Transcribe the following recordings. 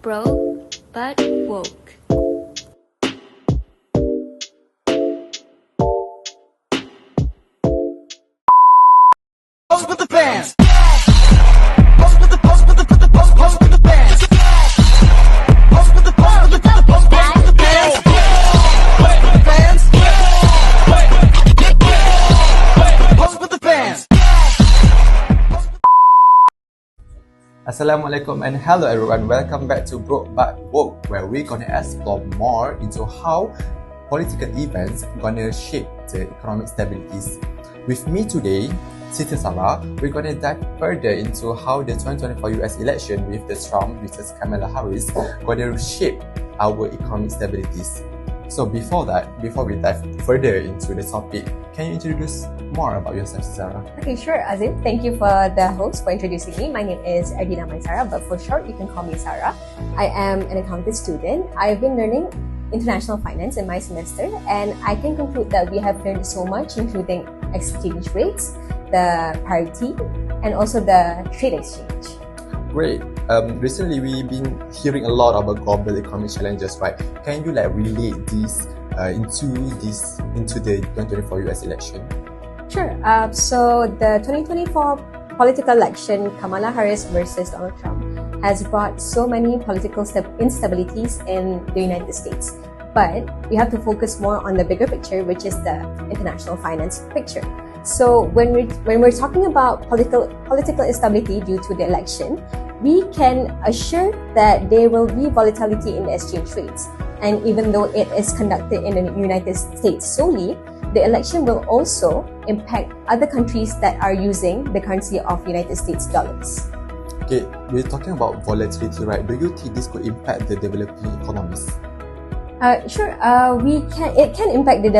broke but woke. Pose with the fans. Pose with the pose with the put the pose pose with the fans. Pose with the pose with the pose pose with the fans. Pose with the fans. Pose with the fans. Assalamualaikum and hello everyone, welcome back to Broke But Woke, where we're gonna explore more into how political events gonna shape the economic stabilities. With me today, Siti Sarah, we're gonna dive further into how the 2024 US election with the Trump versus Kamala Harris gonna shape our economic stabilities. So before we dive further into the topic, can you introduce more about yourself, Sarah? Okay, sure, Azim. Thank you for the host for introducing me. My name is Erdina Mysarah, but for short, you can call me Sarah. I am an accounting student. I've been learning international finance in my semester, and I can conclude that we have learned so much, including exchange rates, the parity, and also the trade exchange. Great. Recently we've been hearing a lot about global economic challenges, right? Can you relate this into the 2024 US election? Sure. So the 2024 political election, Kamala Harris versus Donald Trump, has brought so many political instabilities in the United States. But we have to focus more on the bigger picture, which is the international finance picture. So when we're talking about political instability due to the election, we can assure that there will be volatility in the exchange rates. And even though it is conducted in the United States solely, the election will also impact other countries that are using the currency of United States dollars. Okay, we're talking about volatility, right? Do you think this could impact the developing economies? Sure. It can impact the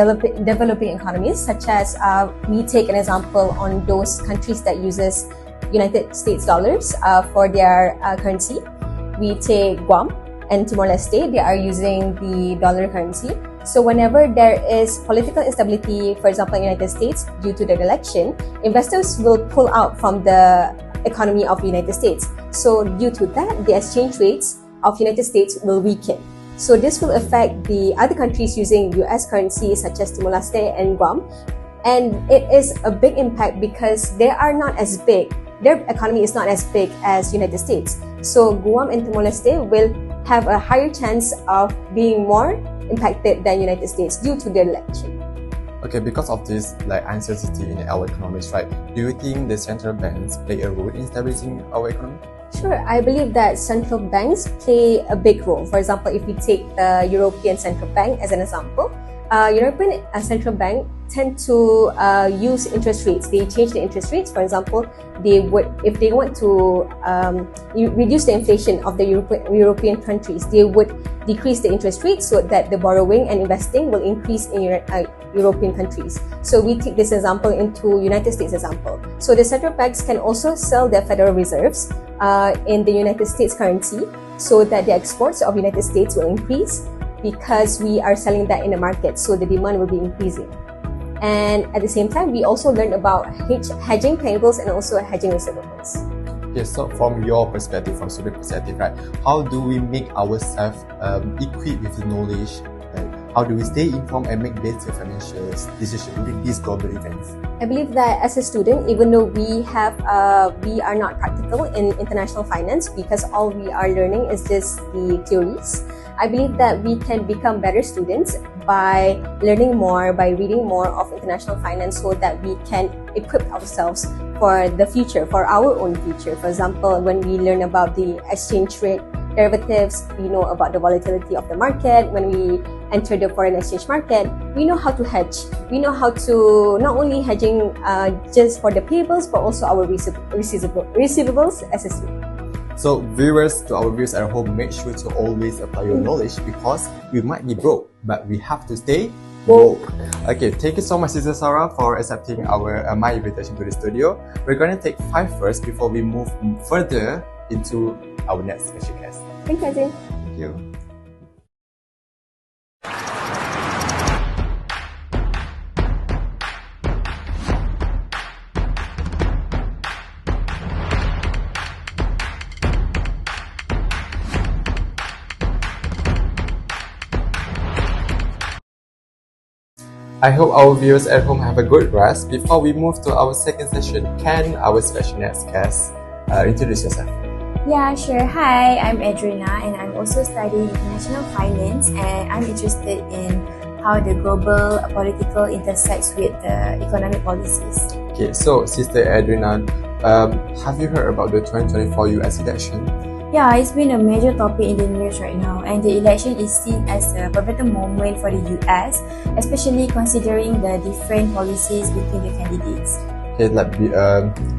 developing economies, such as we take an example on those countries that uses United States dollars for their currency. We take Guam and Timor-Leste. They are using the dollar currency. So whenever there is political instability, for example, in the United States due to the election, investors will pull out from the economy of the United States. So due to that, the exchange rates of United States will weaken. So this will affect the other countries using US currency such as Timor-Leste and Guam. And it is a big impact because they are not as big. Their economy is not as big as United States. So Guam and Timor-Leste will have a higher chance of being more impacted than United States due to the election. Okay, because of this uncertainty in our economies, right? Do you think the central banks play a role in stabilizing our economy? Sure, I believe that central banks play a big role. For example, if we take the European Central Bank as an example, European Central Bank tend to use interest rates. They change the interest rates. For example, if they want to reduce the inflation of the European countries, they would decrease the interest rates so that the borrowing and investing will increase in European countries. So we take this example into United States example. So the central banks can also sell their Federal Reserves in the United States currency so that the exports of United States will increase because we are selling that in the market, so the demand will be increasing. And at the same time, we also learned about hedging payables and also hedging receivables. Okay, so from your perspective, from student perspective, right, how do we make ourselves equipped with the knowledge? How do we stay informed and make better financial decisions during these global events? I believe that as a student, even though we are not practical in international finance because all we are learning is just the theories, I believe that we can become better students by learning more, by reading more of international finance so that we can equip ourselves for the future, for our own future. For example, when we learn about the exchange rate derivatives, we know about the volatility of the market. When we enter the foreign exchange market, we know how to hedge. We know how to not only hedging just for the payables, but also our receivables as a student. So to our viewers at home, make sure to always apply your knowledge because we might be broke, but we have to stay woke. Okay, thank you so much, Sister Sarah, for accepting my invitation to the studio. We're going to take 5 first before we move further into our next special guest. Thank you, Azim. Thank you. I hope our viewers at home have a good rest. Before we move to our second session, can our special next guest introduce yourself? Yeah, sure. Hi, I'm Edrina and I'm also studying international finance and I'm interested in how the global political intersects with the economic policies. Okay, so Sister Edrina, have you heard about the 2024 US election? Yeah, it's been a major topic in the news right now and the election is seen as a pivotal moment for the US, especially considering the different policies between the candidates. Okay,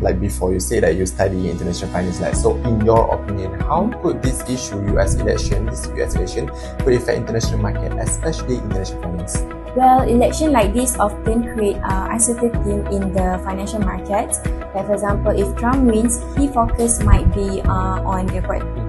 like before you say that you study international finance, so in your opinion, how could this US election could affect international market, especially international finance? Well, elections like this often create uncertainty in the financial markets. Like for example, if Trump wins, his focus might be on the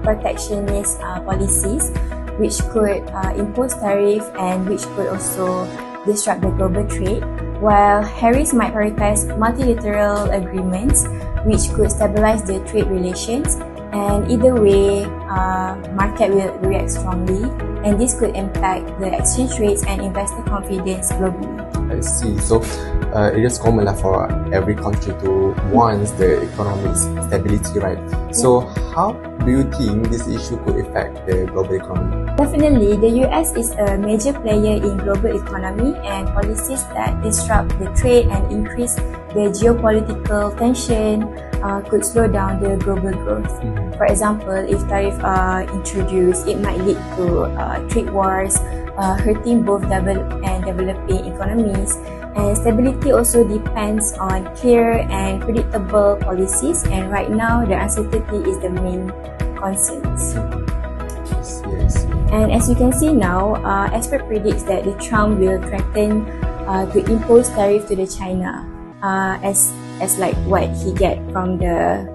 protectionist policies, which could impose tariff and which could also disrupt the global trade. While Harris might prioritize multilateral agreements, which could stabilize the trade relations. And either way, market will react strongly, and this could impact the exchange rates and investor confidence globally. I see. So it is common for every country to want the economic stability, right? So how do you think this issue could affect the global economy? Definitely, the US is a major player in global economy, and policies that disrupt the trade and increase the geopolitical tension could slow down the global growth. For example, if tariffs are introduced, it might lead to trade wars, hurting both developed and developing economies. And stability also depends on clear and predictable policies, and right now the uncertainty is the main concern. Yes. And as you can see now, expert predicts that the Trump will threaten to impose tariff to the China as like what he get from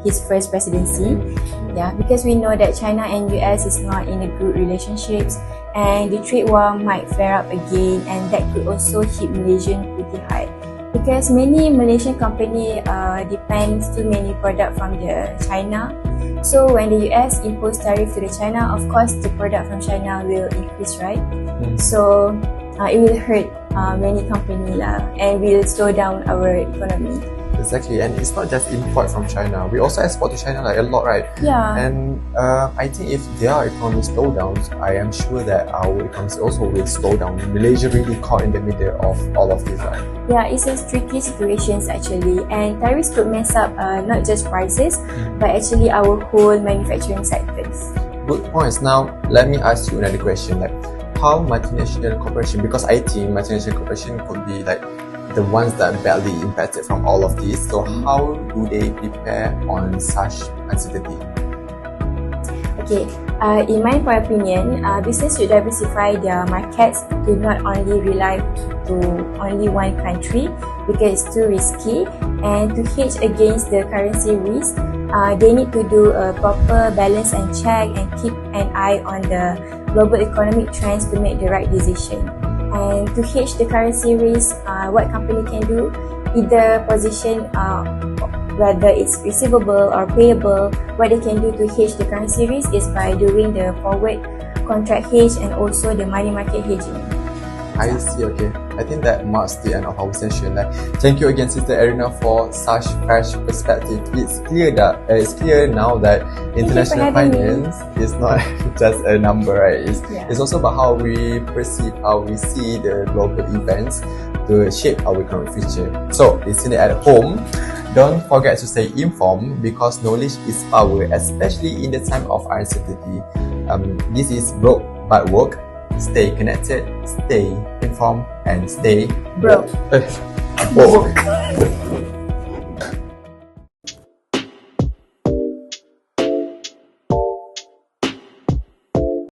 his first presidency. Yeah, because we know that China and US is not in a good relationships, and the trade war might flare up again, and that could also hit Malaysian pretty hard. Because many Malaysian company depends too many product from the China. So when the US impose tariff to the China, of course the product from China will increase, right? So it will hurt many company and will slow down our economy. Exactly, and it's not just import from China. We also export to China a lot, right? Yeah. And I think if their economy slow down, I am sure that our economy also will slow down. Malaysia really caught in the middle of all of this, right? Yeah, it's a tricky situation actually, and tariffs could mess up not just prices, but actually our whole manufacturing sectors. Good points. Now, let me ask you another question. How multinational corporation? Because I think multinational corporation could be the ones that are badly impacted from all of this. So how do they prepare on such uncertainty? Okay, in my opinion, business should diversify their markets to not only rely to only one country because it's too risky, and to hedge against the currency risk, they need to do a proper balance and check and keep an eye on the global economic trends to make the right decision. And to hedge the currency risk, what company can do, either position whether it's receivable or payable, what they can do to hedge the currency risk is by doing the forward contract hedge and also the money market hedging. I see, okay. I think that marks the end of our session. Thank you again, Sister Erdina, for such fresh perspective. It's clear now that international finance is not just a number, right? It's also about how we perceive, how we see the global events to shape our economic future. So, listening at home, don't forget to stay informed because knowledge is power, especially in the time of uncertainty. This is Broke But Woke. Stay connected, stay informed, and stay broke. Woke.